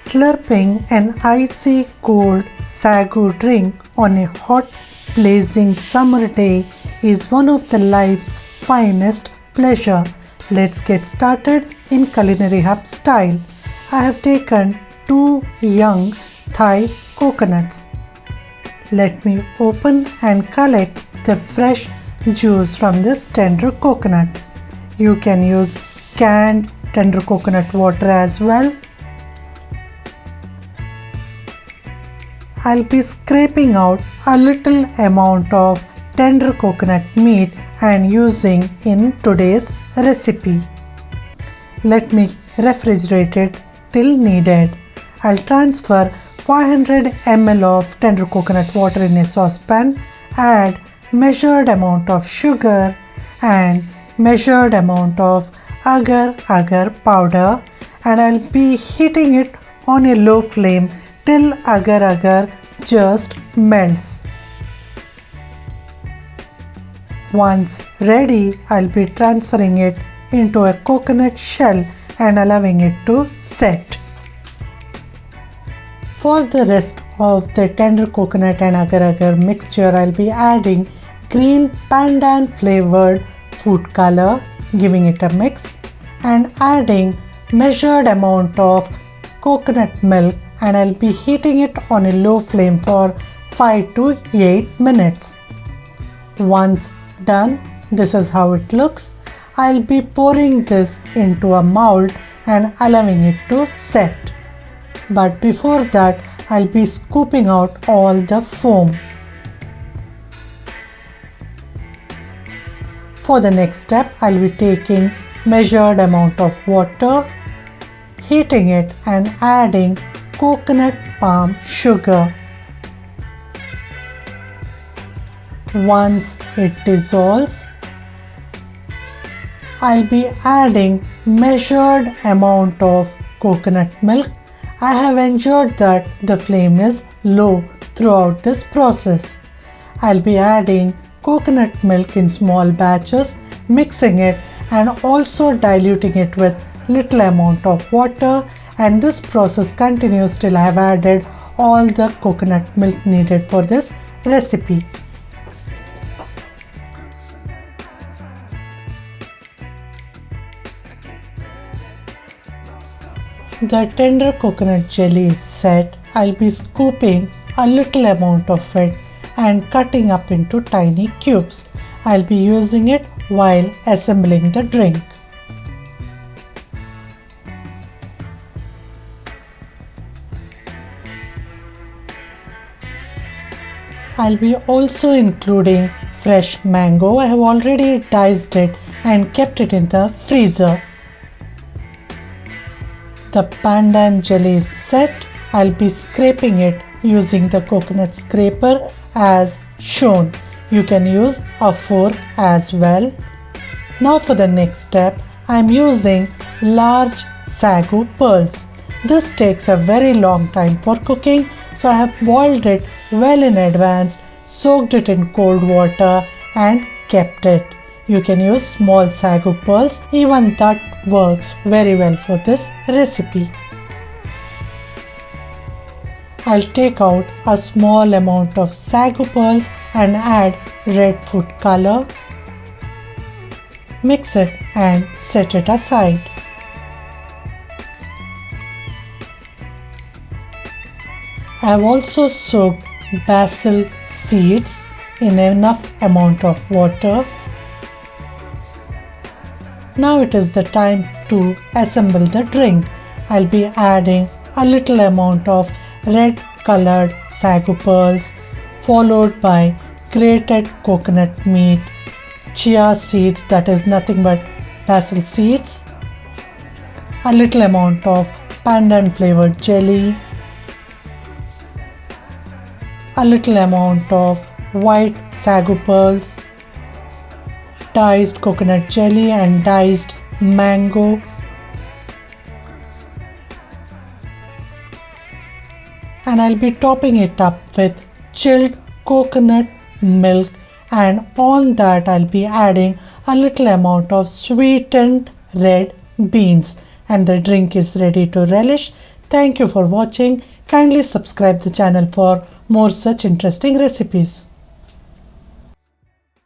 Slurping an icy cold sago drink on a hot, blazing summer day is one of the life's finest pleasure. Let's get started in Culinary Hub style. I have taken 2 young Thai coconuts. Let me open and collect the fresh juice from this tender coconuts. You can use canned tender coconut water as well. I'll be scraping out a little amount of tender coconut meat and using in today's recipe. Let me refrigerate it till needed. I'll transfer 500 ml of tender coconut water in a saucepan, add measured amount of sugar and measured amount of agar-agar powder, and I'll be heating it on a low flame till agar-agar just melts. Once ready, I'll be transferring it into a coconut shell and allowing it to set. For the rest of the tender coconut and agar-agar mixture, I'll be adding green Pandan flavored food color, giving it a mix, and adding measured amount of coconut milk, and I'll be heating it on a low flame for 5 to 8 minutes. Once done, this is how it looks. I'll be pouring this into a mold and allowing it to set. But before that, I'll be scooping out all the foam. For the next step, I'll be taking measured amount of water, heating it and adding coconut palm sugar. Once it dissolves, I'll be adding measured amount of coconut milk. I have ensured that the flame is low throughout this process. I'll be adding coconut milk in small batches, mixing it and also diluting it with little amount of water, and this process continues till I have added all the coconut milk needed for this recipe. The tender coconut jelly is set. I'll be scooping a little amount of it and cutting up into tiny cubes. I'll be using it while assembling the drink. I'll be also including fresh mango. I have already diced it and kept it in the freezer. The Pandan jelly is set. I'll be scraping it using the coconut scraper as shown. You can use a fork as well. Now for the next step, I'm using large sago pearls. This takes a very long time for cooking, so I have boiled it well in advance, soaked it in cold water and kept it. You can use small sago pearls, even that works very well for this recipe. I'll take out a small amount of sago pearls and add red food color. Mix it and set it aside. I have also soaked basil seeds in enough amount of water. Now it is the time to assemble the drink. I'll be adding a little amount of red colored sago pearls, followed by grated coconut meat, chia seeds, that is nothing but basil seeds, a little amount of pandan flavored jelly, a little amount of white sago pearls, diced coconut jelly and diced mango, and I'll be topping it up with chilled coconut milk, and on that I'll be adding a little amount of sweetened red beans, and the drink is ready to relish. Thank you for watching. Kindly subscribe the channel for more such interesting recipes.